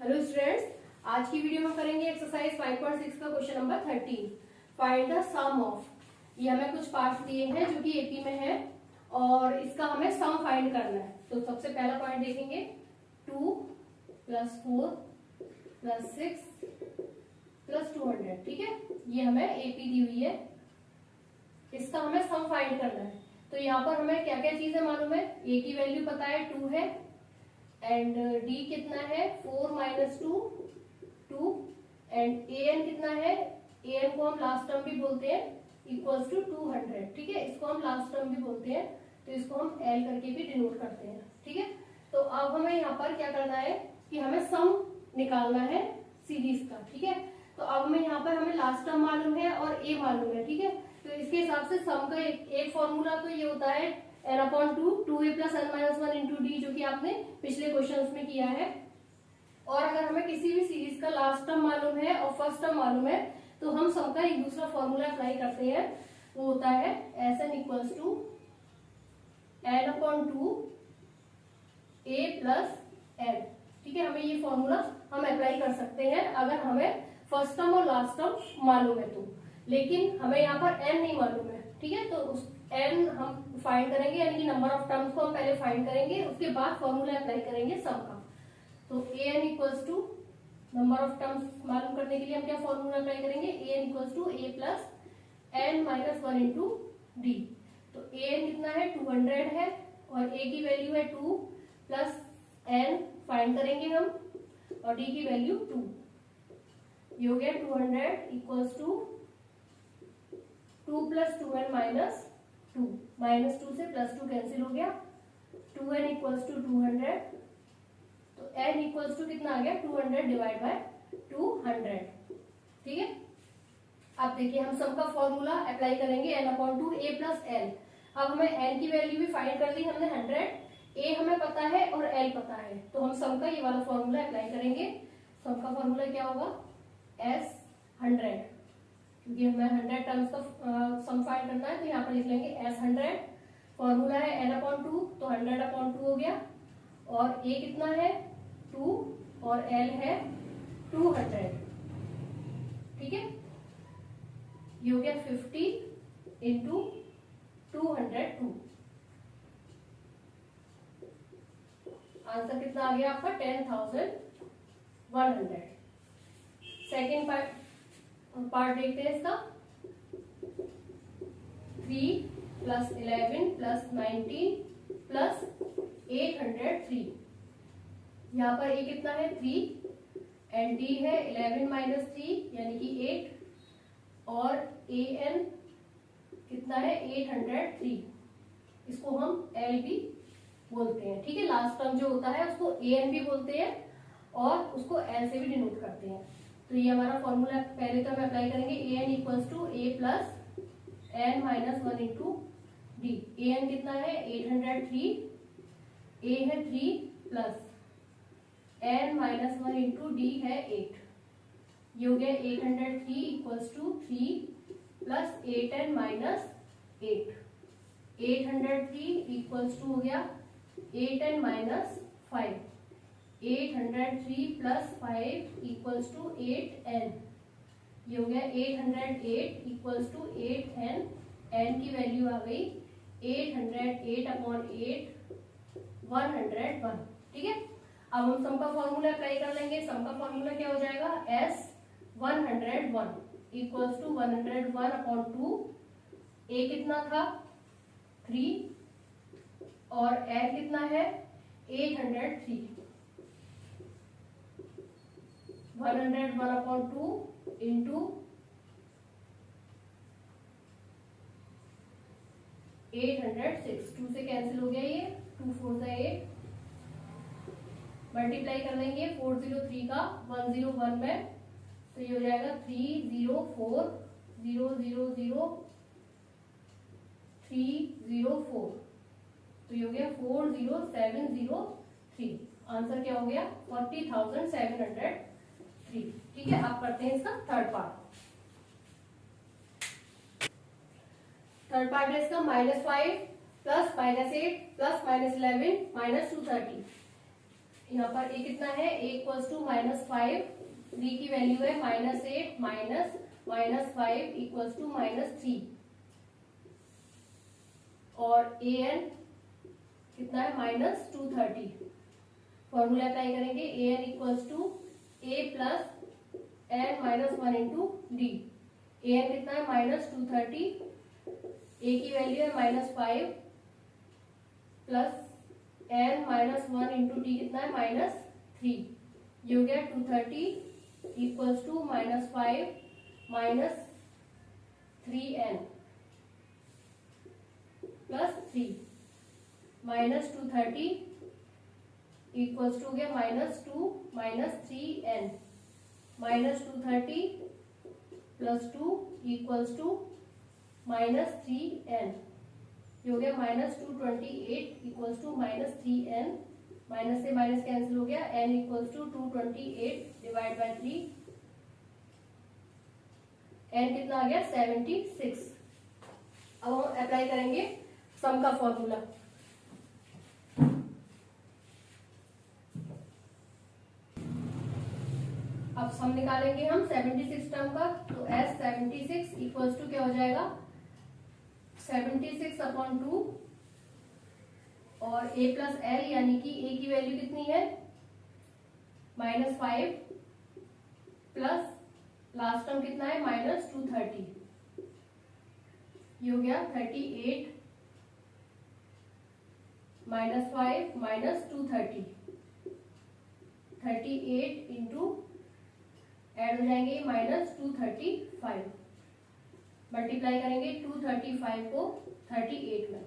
Hello students, आज की video में करेंगे एक्सरसाइज 5.6 का question number 13। Find the sum of. ये हमें कुछ पार्ट्स दिए हैं जो कि एपी में है और इसका हमें सम फाइंड करना है। तो सबसे पहला पॉइंट देखेंगे 2 + 4 + 6 + 200। ठीक है, ये हमें एपी दी हुई है, इसका हमें सम फाइंड करना है। तो यहाँ पर हमें क्या क्या चीजें मालूम है। ए की वैल्यू पता है 2 है एंड डी कितना है 4 - 2 2 एंड ए एन कितना है। ए एन को हम लास्ट टर्म भी बोलते हैं इक्वल्स टू 200। ठीक है, इसको हम लास्ट टर्म भी बोलते हैं, तो इसको हम एल करके भी डिनोट करते हैं। ठीक है, तो अब हमें यहाँ पर क्या करना है कि हमें सम निकालना है सीरीज का। ठीक है, तो अब हमें यहाँ पर हमें लास्ट टर्म मालूम है और ए मालूम है। ठीक है, तो इसके हिसाब से सम का एक फॉर्मूला तो ये होता है n/2 2a + n - 1 × d, जो कि आपने पिछले क्वेश्चंस में किया है। और अगर हमें किसी भी सीरीज का लास्ट टर्म मालूम है और फर्स्ट टर्म मालूम है तो हम सम का एक दूसरा फॉर्मूला अप्लाई करते हैं, वो होता है Sn = n/2 a + n। ठीक है, हमें ये फॉर्मूला हम अप्लाई कर सकते हैं अगर हमें फर्स्ट टर्म और लास्ट टर्म मालूम है तो। लेकिन हमें यहाँ पर n नहीं मालूम है। ठीक है, तो उस n हम फाइंड करेंगे, यानी कि नंबर ऑफ टर्म्स को हम पहले फाइंड करेंगे, उसके बाद फॉर्मूला अप्लाई करेंगे सम का। तो an = नंबर ऑफ टर्म्स मालूम करने के लिए हम क्या फॉर्मूला अप्लाई करेंगे, an = a + n - 1 × d। तो an कितना है 200 है और a की वैल्यू है 2 + n फाइंड करेंगे हम और d की वैल्यू 2। ये हो गया 200 = 2 + 2n - 2 -2 से +2 कैंसिल हो गया। 2n = 200, तो n = कितना आ गया 200 / 200। ठीक है, अब देखिए हम सम का फॉर्मूला अप्लाई करेंगे n/2 a + l। अब हमें n की वैल्यू भी फाइंड कर दी हमने 100, a हमें पता है और l पता है, तो हम सम का ये वाला फॉर्मूला अप्लाई करेंगे। सम का फॉर्मूला क्या होगा S100, क्योंकि हमें 100 टर्म्स का सम फाइंड करना है, तो यहाँ पर लिख लेंगे S100। फॉर्मूला है n/2, तो 100/2 हो गया और a कितना है 2 और l है 200। ठीक है, ये हो गया 50 × 202। आंसर कितना आ गया आपका 10,100। सेकेंड पार्ट देखते हैं इसका। 3 + 11 + 19 + 803। यहाँ पर a कितना है 3 एंड d है 11 - 3 यानी कि 8 और an कितना है 803। इसको हम l भी बोलते हैं। ठीक है, लास्ट टर्म जो होता है उसको an भी बोलते हैं और उसको l से भी डिनोट करते हैं। तो ये हमारा फॉर्मूला पहले तो हम अप्लाई करेंगे an = a + n - 1 × d। an कितना है 803, a है 3 + n - 1 × d है 8। ये हो गया 803 = 3 + 8n - 8। 803 हो गया 8n - 5। 803 + 5 = 8n। ये हो गया 808 = 8n। n की वैल्यू आ गई 808/8 101। ठीक है, अब हम सम का फॉर्मूला अप्लाई कर लेंगे। सम का फॉर्मूला क्या हो जाएगा S101 = 101/2। a कितना था 3 और l कितना है 803। 101/2 × 806। 2 से कैंसिल हो गया, ये 2 4 से 8 मल्टीप्लाई कर लेंगे 403 का 101 में, तो ये हो जाएगा 304 000 304। तो ये हो गया 40703। आंसर क्या हो गया 40,703। ठीक है, आप करते हैं इसका थर्ड पार्ट। थर्ड पार्ट है इसका -5 + -8 + -11 - 230। यहाँ पर a कितना है, a इक्वल्स टू -5, 3 की वैल्यू है -8 -5 इक्वल्स टू -3, और an कितना है -230। फॉर्मूला अप्लाई करेंगे, an equals to a plus n -1 into D. an कितना है -230, a की वैल्यू है -5 प्लस n -1 इंटू डी कितना है -3। ये हो गया 230 equals to -5 -3n plus 3 -230 equals to हो गया -2 -3n -230 plus 2 equals to -3n। ये हो गया -228 इक्वल्स टू -3n, माइनस से माइनस कैंसिल हो गया, n equals to 228 divide by 3, n कितना आ गया 76। अब हम अप्लाई करेंगे सम का फॉर्मूला। अब सम निकालेंगे हम 76 टर्म का, तो s 76 इक्वल्स टू क्या हो जाएगा 76 अपॉन 2 और a प्लस l, यानी कि a की वैल्यू कितनी है -5 प्लस लास्ट टर्म कितना है -230। ये हो गया 38 -5 -230, 38 इंटू ऐड हो जाएंगे -235, मल्टीप्लाई करेंगे 235 को 38 में।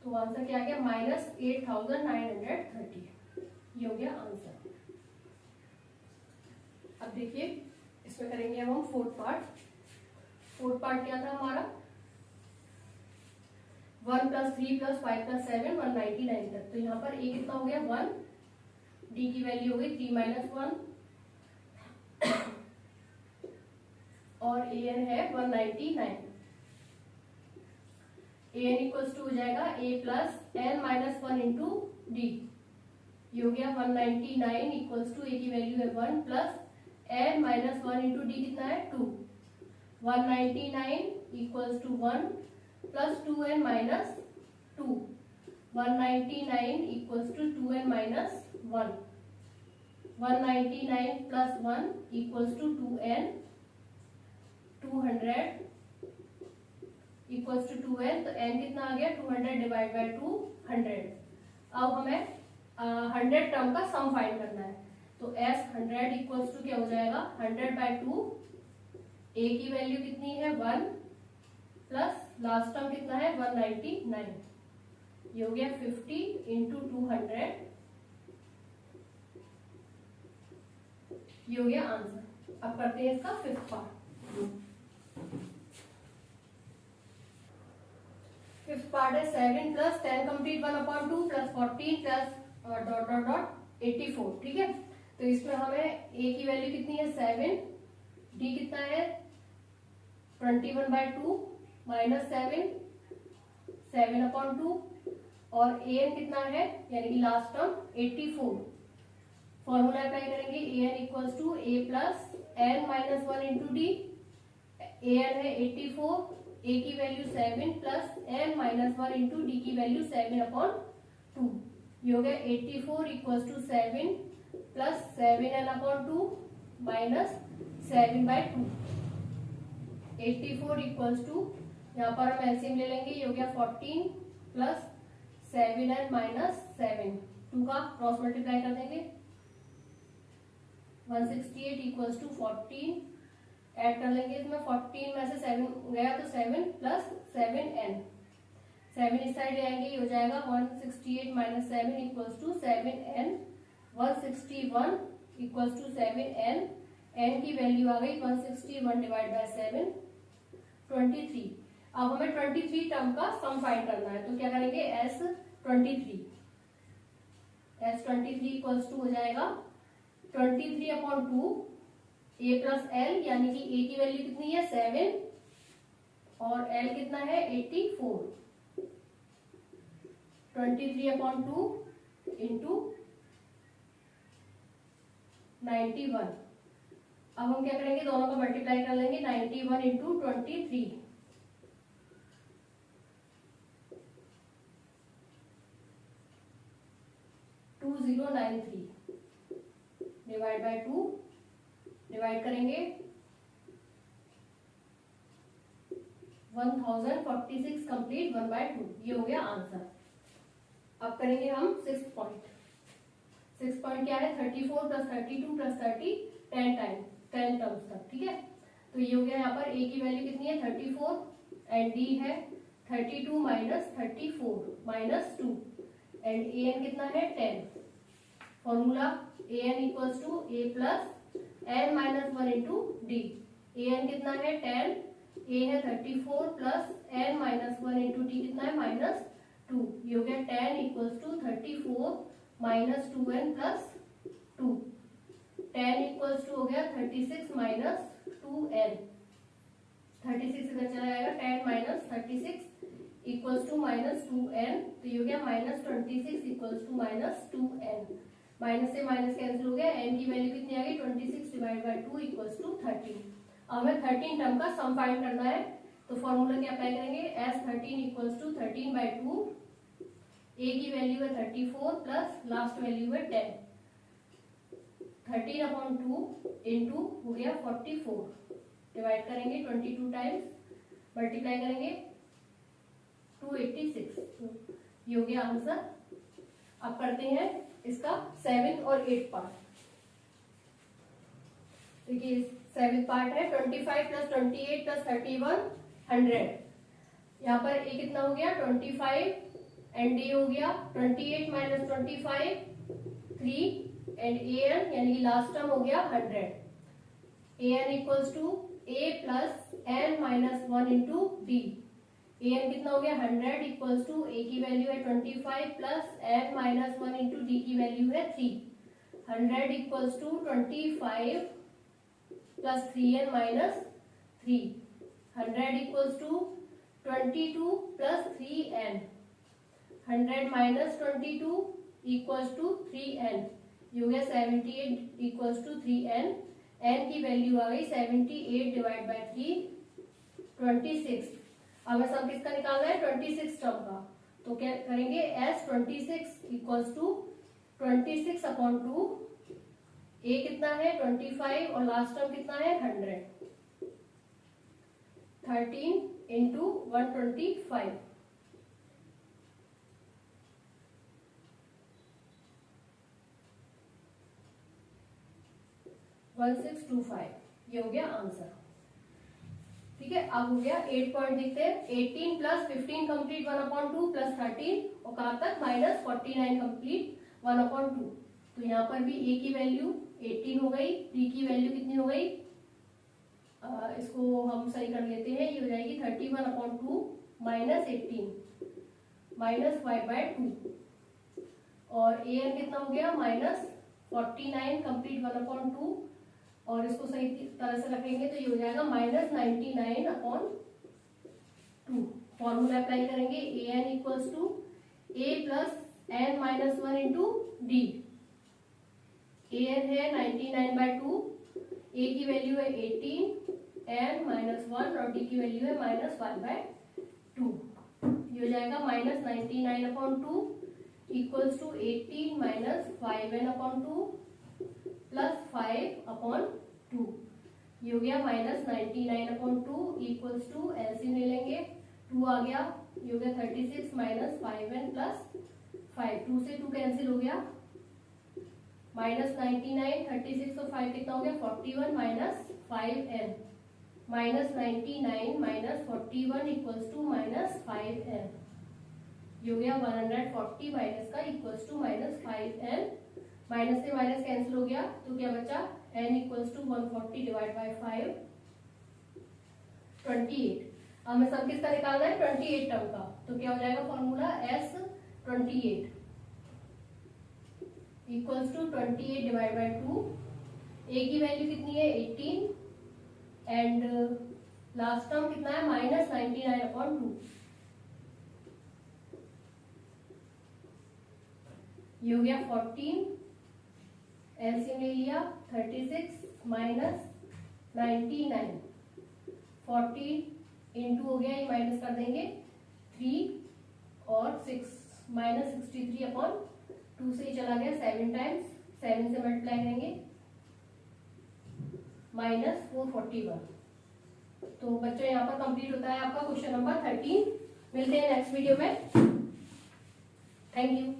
तो आंसर क्या आ गया -8930। ये हो गया आंसर। अब देखिए इसमें करेंगे अब हम फोर्थ पार्ट। फोर्थ पार्ट क्या था हमारा 1 + 3 + 5 + 7 199 तक। तो यहाँ पर a कितना हो गया 1, d की वैल्यू हो गई 3 - 1 और an है 199। an इक्वल्स टू हो जाएगा a plus n -1 into D. ये हो गया 199 इक्वल्स टू a की वैल्यू है 1 प्लस n -1 इंटू डी कितना है 2। 199 equals to 1 plus 2n - 2। 199 equals to 2n - 1। 199 plus 1 equals to 2n। 200 equals to 2n, तो n कितना आ गया 200 डिवाइड बाय 200। अब हमें 100 टर्म का सम फाइंड करना है, तो s 100 इक्वल्स टू क्या हो जाएगा 100/2। a की वैल्यू कितनी है 1 प्लस लास्ट टर्म कितना है 199। ये हो गया 50 इंटू 200। ये हो गया आंसर। अब करते हैं इसका फिफ्थ पार्ट। फिफ्थ पार्ट है 7 + 10 कंप्लीट 1/2 + 14 + ... 84। ठीक है, तो इसमें हमें a की वैल्यू कितनी है 7, d कितना है 21/2 -7 7/2 और an कितना है यानी कि लास्ट टर्म 84। फॉर्मूला अप्लाई करेंगे an equals to a plus n -1 into D. an है 84, a की value 7 plus n -1 into D की वैल्यू 7/2। ये हो गया 84 equals to 7 plus 7n/2 minus 7/2। 84 equals to यहाँ पर हम एलसीएम ले लेंगे, ये हो गया 14 प्लस 7n माइनस 7, 2 का क्रॉस मल्टीप्लाई कर देंगे 168 इक्वल्स टू 14। ऐड कर लेंगे इसमें 14 में से 7 गया तो 7 प्लस 7n, 7 इस साइड आएंगे, ये हो जाएगा 168 minus 7 equals to 7n। 161 equals to 7n, n की वैल्यू आ गई 161 डिवाइड बाय 7 23। अब हमें 23 टर्म का सम फाइंड करना है, तो क्या करेंगे S23 इक्वल्स टू हो जाएगा 23/2 a प्लस एल, यानी कि a की वैल्यू कितनी है 7 और l कितना है 84। 23/2 इंटू 91। अब हम क्या करेंगे, दोनों को मल्टीप्लाई कर लेंगे। 91 इंटू 23, 2093 डिवाइड बाय 2, डिवाइड करेंगे 1046 कंप्लीट 1/2। ये हो गया आंसर। अब करेंगे हम 6 पॉइंट। 6 पॉइंट क्या है, 34 प्लस 32 प्लस 30 10 टाइम 10 टर्म्स तक, ठीक है। तो ये हो गया, यहाँ पर a की वैल्यू कितनी है 34 एंड d है 32 माइनस 34 माइनस 2 एंड an कितना है 10। Formula an equals to a plus n minus 1 into D. an कितना है 10, a है 34 plus n minus 1 into D कितना है -2। ये हो गया 10 equals to 34 minus 2n plus 2। 10 equals to हो गया 36 माइनस 2n। 36 इधर चला जाएगा, 10 माइनस 36 इक्वल्स टू -2n। तो ये हो गया -26 इक्वल्स टू -2n। माइनस से माइनस कैंसिल हो गया, n की वैल्यू कितनी आ गई 26 डिवाइड बाय 2 इक्वल्स टू 13। अब हमें 13 टर्म का सम फाइंड करना है, तो फॉर्मूला क्या अप्लाई करेंगे, s13 इक्वल्स टू 13/2। a की वैल्यू है 34 प्लस लास्ट वैल्यू है 10। 13/2 इंटू हो गया 44, डिवाइड करेंगे 22 टाइम्स, मल्टीप्लाई करेंगे 286। ये हो गया आंसर। अब करते हैं इसका 7 और 8 पार्ट। देखिए 7 पार्ट है 25 प्लस 28 प्लस 31 100। यहाँ पर a कितना हो गया 25 एंड d हो गया 28 माइनस 25 3 एंड an यानी कि लास्ट टर्म हो गया 100। an equals to a plus n minus 1 into D. an कितना हो गया 100 इक्वल्स टू a की वैल्यू है 25 plus n minus 1 into D की वैल्यू है 3। 100 equals to 25 plus 3n minus 3। 100 equals to 22 plus 3n। 100 minus 22 equals to 3n। ये हो गया 78 इक्वल्स टू 3n। n की वैल्यू आ गई 78 डिवाइड बाय 3 26। अब सब किसका निकालना है 26 टर्म का, तो क्या करेंगे s26 इक्वल्स टू 26/2। a कितना है 25 और लास्ट टर्म कितना है 100। 13 इंटू 125। 1625। ये हो गया आंसर, ठीक है। अब हो गया 8 पॉइंट देखते हैं। 18 प्लस 15 कंप्लीट 1/2 प्लस 13 और कहाँ तक -49 कंप्लीट 1/2। तो यहाँ पर भी a की वैल्यू 18 हो गई, d की वैल्यू कितनी हो गई, इसको हम सही कर लेते हैं, ये हो जाएगी 31/2 माइनस 18 माइनस 5/2 और an कितना हो गया -49 कंप्लीट 1/2 और इसको सही तरह से रखेंगे तो ये हो जाएगा -99/2। फॉर्मूला अप्लाई करेंगे an equals to a plus n minus 1 into D. an है 99/2, a की वैल्यू है 18 n माइनस 1 और d की वैल्यू है -5/2। ये हो जाएगा -99/2 equals to 18 minus 5n/2 plus 5/2। ये हो गया -99/2 इक्वल्स टू एलसीएम ले लेंगे 2 आ गया, ये हो गया 36 माइनस 5n प्लस 5। 2 से 2 कैंसिल हो गया, -99 36 और 5 कितना हो गया 41 minus 5n। -99 minus 41 equals to -5n। ये हो गया 140 माइनस का इक्वल्स टू -5n। माइनस से माइनस कैंसिल हो गया तो क्या बचा n equals to 140 divide by 5 28। हमें सब किसका निकालना है 28 टर्म का, तो क्या हो जाएगा formula S28 equals to 28 divide by 2। A की वैल्यू कितनी है 18 एंड लास्ट टर्म कितना है -99/2। ये हो गया 14, एलसीएम ले लिया 36 माइनस 99, 40 इंटू हो गया, ये माइनस कर देंगे 3 और 6 -63/2 से ही चला गया 7 टाइम्स, 7 से मल्टीप्लाई करेंगे -441। तो बच्चों यहाँ पर कंप्लीट होता है आपका क्वेश्चन नंबर 13। मिलते हैं नेक्स्ट वीडियो में। Thank you.